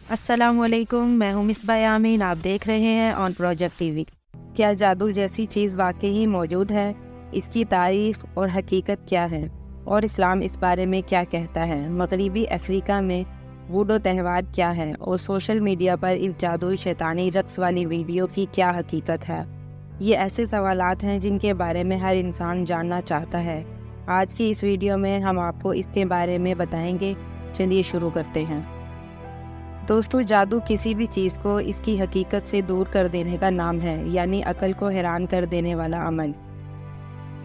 अस्सलाम वालेकुम, मैं हूँ मिसबा यामीन। आप देख रहे हैं ऑन प्रोजेक्ट टीवी। क्या जादू जैसी चीज़ वाकई मौजूद है? इसकी तारीख और हकीकत क्या है और इस्लाम इस बारे में क्या कहता है? मगरबी अफ्रीका में वूडो त्यौहार क्या है और सोशल मीडिया पर इस जादुई शैतानी रक्स वाली वीडियो की क्या हकीकत है? ये ऐसे सवालात हैं जिनके बारे में हर इंसान जानना चाहता है। आज की इस वीडियो में हम आपको इसके बारे में बताएंगे। चलिए शुरू करते हैं। दोस्तों, जादू किसी भी चीज़ को इसकी हकीकत से दूर कर देने का नाम है, यानी अकल को हैरान कर देने वाला अमल।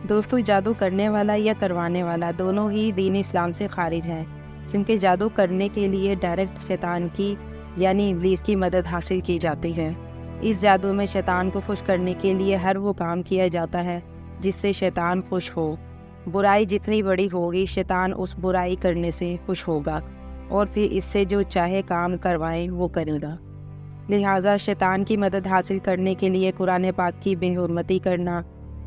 दोस्तों, जादू करने वाला या करवाने वाला दोनों ही दीन इस्लाम से खारिज हैं, क्योंकि जादू करने के लिए डायरेक्ट शैतान की यानी इब्लीस की मदद हासिल की जाती है। इस जादू में शैतान को खुश करने के लिए हर वो काम किया जाता है जिससे शैतान खुश हो। बुराई जितनी बड़ी होगी, शैतान उस बुराई करने से खुश होगा और फिर इससे जो चाहे काम करवाएं वो करेगा। लिहाजा शैतान की मदद हासिल करने के लिए कुरान पाक की बेहुरमती करना,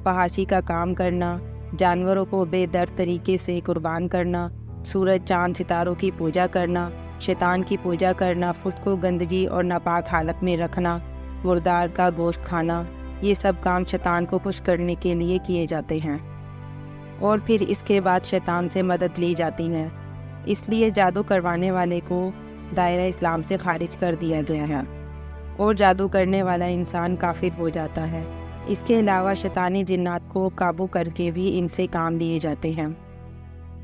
फहाशी का काम करना, जानवरों को बेदर्द तरीके से कुर्बान करना, सूरज चांद सितारों की पूजा करना, शैतान की पूजा करना, खुद को गंदगी और नापाक हालत में रखना, मुर्दार का गोश्त खाना, ये सब काम शैतान को खुश करने के लिए किए जाते हैं और फिर इसके बाद शैतान से मदद ली जाती है। इसलिए जादू करवाने वाले को दायरा इस्लाम से खारिज कर दिया गया है और जादू करने वाला इंसान काफिर हो जाता है। इसके अलावा शैतानी जिन्नात को काबू करके भी इनसे काम लिए जाते हैं।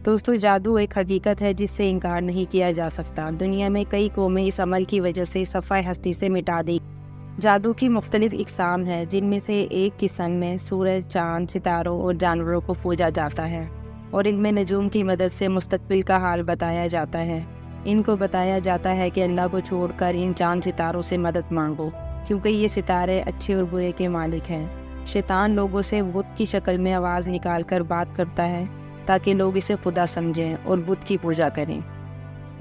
दोस्तों, जादू एक हकीकत है जिससे इनकार नहीं किया जा सकता। दुनिया में कई कौमें इस अमल की वजह से सफ़ाए हस्ती से मिटा दी। जादू की मुख्तलिफ इकसाम है, जिनमें से एक किस्म में सूरज, चाँद, सितारों और जानवरों को पूजा जाता है और इनमें नजूम की मदद से मुस्तकबिल का हाल बताया जाता है। इनको बताया जाता है कि अल्लाह को छोड़कर इन चांद सितारों से मदद मांगो, क्योंकि ये सितारे अच्छे और बुरे के मालिक हैं। शैतान लोगों से बुत की शक्ल में आवाज़ निकाल कर बात करता है ताकि लोग इसे खुदा समझें और बुत की पूजा करें।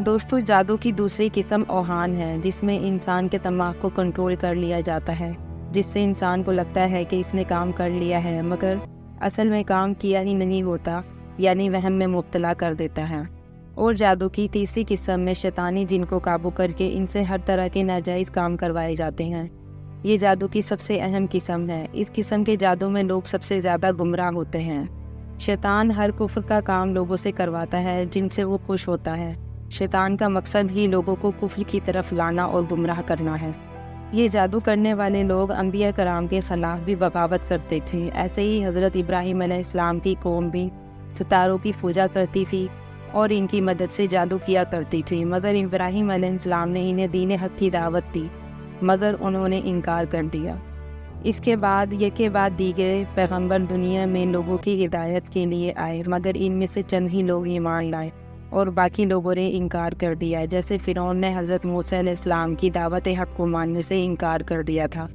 दोस्तों, जादू की दूसरी किस्म ओहान है, जिसमें इंसान के दिमाग को कंट्रोल कर लिया जाता है, जिससे इंसान को लगता है कि इसने काम कर लिया है, मगर असल में काम किया ही नहीं होता, यानी वहम में मुब्तला कर देता है। और जादू की तीसरी किस्म में शैतानी जिन को काबू करके इनसे हर तरह के नाजायज़ काम करवाए जाते हैं। ये जादू की सबसे अहम किस्म है। इस किस्म के जादू में लोग सबसे ज़्यादा गुमराह होते हैं। शैतान हर कुफ्र का काम लोगों से करवाता है जिनसे वो खुश होता है। शैतान का मकसद ही लोगों को कुफ्र की तरफ लाना और गुमराह करना है। ये जादू करने वाले लोग अंबिया कराम के ख़िलाफ़ भी बगावत करते थे। ऐसे ही हज़रत इब्राहीम अलैहिस्सलाम की कौम भी सितारों की पूजा करती थी और इनकी मदद से जादू किया करती थी, मगर इब्राहीम अलैहिस्सलाम ने इन्हें दीन हक़ की दावत दी, मगर उन्होंने इनकार कर दिया। इसके बाद दीगर पैगंबर दुनिया में लोगों की हिदायत के लिए आए, मगर इनमें से चंद ही लोग ईमान लाए और बाकी लोगों ने इनकार कर दिया। जैसे फ़िरौन ने हज़रत मूसा अलैहिस्सलाम की दावत हक़ को मानने से इनकार कर दिया था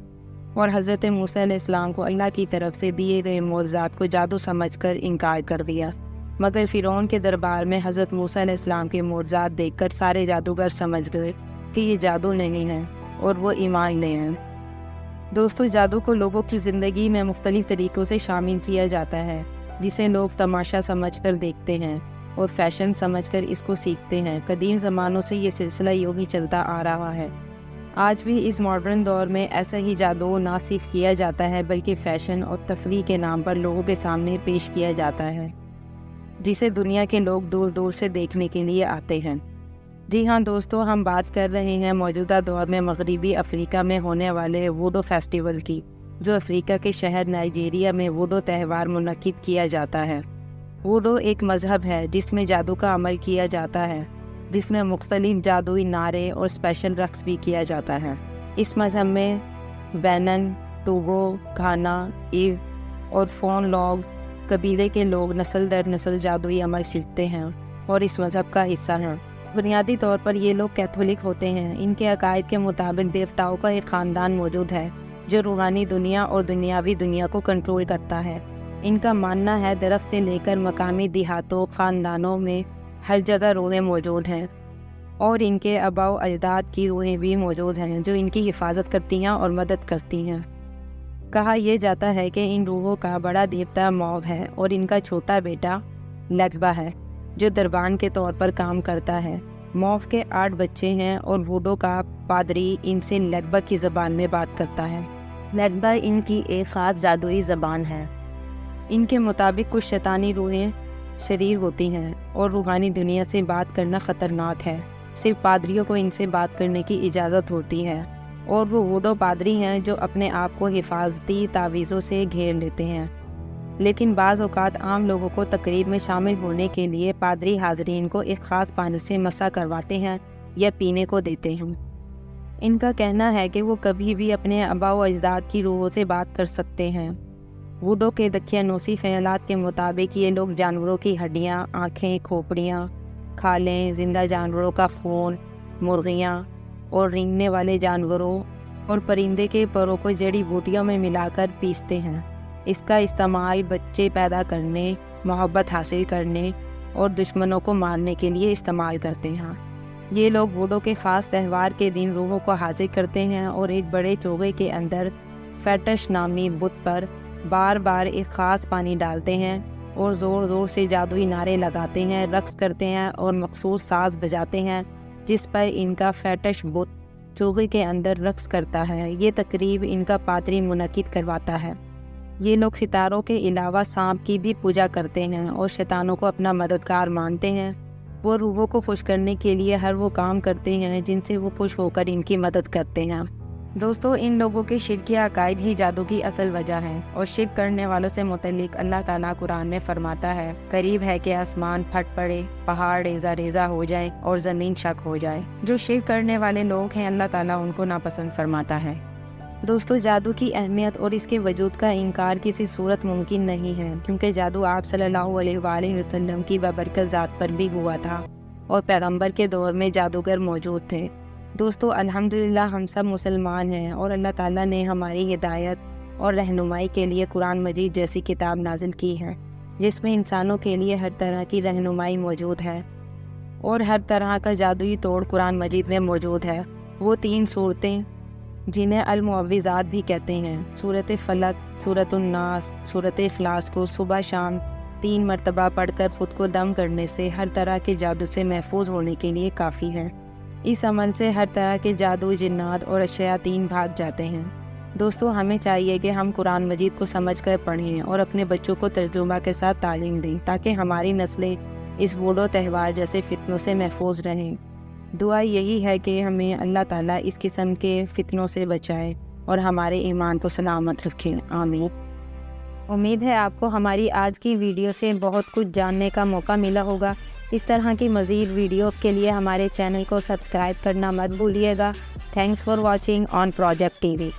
और हज़रत मूसा अलैहिस्सलाम को अल्लाह की तरफ से दिए गए मौज़ात को जादू समझकर इनकार कर दिया। मगर फ़िरौन के दरबार में हज़रत मूसा अलैहिस्सलाम के मौज़ात देखकर सारे जादूगर समझ गए कि ये जादू नहीं है और वो ईमान ले आए। दोस्तों, जादू को लोगों की ज़िंदगी में मुख्तलिफ़ तरीक़ों से शामिल किया जाता है, जिसे लोग तमाशा समझकर देखते हैं और फ़ैशन समझकर इसको सीखते हैं। कदीम ज़मानों से ये सिलसिला यूँ ही चलता आ रहा है। आज भी इस मॉडर्न दौर में ऐसा ही जादू ना सिर्फ किया जाता है, बल्कि फ़ैशन और तफरीह के नाम पर लोगों के सामने पेश किया जाता है, जिसे दुनिया के लोग दूर दूर से देखने के लिए आते हैं। जी हाँ दोस्तों, हम बात कर रहे हैं मौजूदा दौर में मगरबी अफ्रीका में होने वाले वूडो फेस्टिवल की, जो अफ्रीका के शहर नाइजीरिया में वूडो त्यौहार मुनक्किद किया जाता है। वूडो एक मज़हब है जिसमें जादू का अमल किया जाता है, जिसमें मुख्तलिफ जादुई नारे और स्पेशल रक्स भी किया जाता है। इस मज़हब में बैनन, टूगो, घाना, इव और फ़ोन लॉग कबीले के लोग नस्ल दर नस्ल जादुई अमल सीखते हैं और इस मज़हब का हिस्सा हैं। बुनियादी तौर पर ये लोग कैथोलिक होते हैं। इनके अकायद के मुताबिक देवताओं का एक ख़ानदान मौजूद है जो रूहानी दुनिया और दुनियावी दुनिया को कंट्रोल करता है। इनका मानना है दरख्त से लेकर मकामी देहातों, ख़ानदानों में हर जगह रूहें मौजूद हैं और इनके आबाओ अजदाद की रूहें भी मौजूद हैं जो इनकी हिफाजत करती हैं और मदद करती हैं। कहा यह जाता है कि इन रूहों का बड़ा देवता मौग है और इनका छोटा बेटा लगबा है जो दरबान के तौर पर काम करता है। موف کے 8 بچے ہیں اور ووڈو کا پادری ان سے لگبا کی زبان میں بات کرتا ہے۔ لگبا ان کی ایک خاص جادوئی زبان ہے۔ ان کے مطابق کچھ شیطانی روحیں شریر ہوتی ہیں اور روحانی دنیا سے بات کرنا خطرناک ہے۔ صرف پادریوں کو ان سے بات کرنے کی اجازت ہوتی ہے، اور وہ ووڈو پادری ہیں جو اپنے آپ کو حفاظتی تعویذوں سے گھیر لیتے ہیں۔ لیکن بعض اوقات عام لوگوں کو تقریب میں شامل ہونے کے لیے پادری حاضرین کو ایک خاص پانی سے مسح کرواتے ہیں یا پینے کو دیتے ہیں۔ ان کا کہنا ہے کہ وہ کبھی بھی اپنے آباء و اجداد کی روحوں سے بات کر سکتے ہیں۔ ووڈو کے دقیانوسی خیالات کے مطابق یہ لوگ جانوروں کی ہڈیاں، آنکھیں، کھوپڑیاں، کھالیں، زندہ جانوروں کا خون، مرغیاں اور رینگنے والے جانوروں اور پرندے کے پروں کو جڑی بوٹیوں میں ملا کر پیستے ہیں۔ اس کا استعمال بچے پیدا کرنے، محبت حاصل کرنے اور دشمنوں کو مارنے کے لیے استعمال کرتے ہیں۔ یہ لوگ ووڈو کے خاص تہوار کے دن روحوں کو حاضر کرتے ہیں اور ایک بڑے چوغے کے اندر فیٹش نامی بت پر بار بار ایک خاص پانی ڈالتے ہیں اور زور زور سے جادوئی نعرے لگاتے ہیں، رقص کرتے ہیں اور مخصوص ساز بجاتے ہیں جس پر ان کا فیٹش بت چوغے کے اندر رقص کرتا ہے۔ یہ تقریب ان کا پادری منعقد کرواتا ہے۔ یہ لوگ ستاروں کے علاوہ سانپ کی بھی پوجا کرتے ہیں اور شیطانوں کو اپنا مددگار مانتے ہیں۔ وہ روحوں کو خوش کرنے کے لیے ہر وہ کام کرتے ہیں جن سے وہ خوش ہو کر ان کی مدد کرتے ہیں۔ دوستو، ان لوگوں کے شرکی عقائد ہی جادو کی اصل وجہ ہے، اور شرک کرنے والوں سے متعلق اللہ تعالیٰ قرآن میں فرماتا ہے، قریب ہے کہ آسمان پھٹ پڑے، پہاڑ ریزہ ریزہ ہو جائے اور زمین شک ہو جائے۔ جو شرک کرنے والے لوگ ہیں اللہ تعالیٰ ان کو ناپسند فرماتا ہے۔ دوستو، جادو کی اہمیت اور اس کے وجود کا انکار کسی صورت ممکن نہیں ہے، کیونکہ جادو آپ صلی اللہ علیہ وآلہ وسلم کی بابرکت ذات پر بھی ہوا تھا اور پیغمبر کے دور میں جادوگر موجود تھے۔ دوستو، الحمدللہ ہم سب مسلمان ہیں اور اللہ تعالیٰ نے ہماری ہدایت اور رہنمائی کے لیے قرآن مجید جیسی کتاب نازل کی ہے، جس میں انسانوں کے لیے ہر طرح کی رہنمائی موجود ہے اور ہر طرح کا جادوئی توڑ قرآن مجید میں موجود ہے۔ وہ 3 صورتیں جنہیں المعوذات بھی کہتے ہیں، سورۃ فلق، سورۃ الناس، سورۃ اخلاص کو صبح شام 3 مرتبہ پڑھ کر خود کو دم کرنے سے ہر طرح کے جادو سے محفوظ ہونے کے لیے کافی ہے۔ اس عمل سے ہر طرح کے جادو، جنات اور الشیاطین بھاگ جاتے ہیں۔ دوستو، ہمیں چاہیے کہ ہم قرآن مجید کو سمجھ کر پڑھیں اور اپنے بچوں کو ترجمہ کے ساتھ تعلیم دیں تاکہ ہماری نسلیں اس ووڈو تہوار جیسے فتنوں سے محفوظ رہیں۔ دعا یہی ہے کہ ہمیں اللہ تعالیٰ اس قسم کے فتنوں سے بچائے اور ہمارے ایمان کو سلامت رکھیں، آمین۔ امید ہے آپ کو ہماری آج کی ویڈیو سے بہت کچھ جاننے کا موقع ملا ہوگا۔ اس طرح کی مزید ویڈیوز کے لیے ہمارے چینل کو سبسکرائب کرنا مت بھولیے گا۔ Thanks for watching on Project TV we.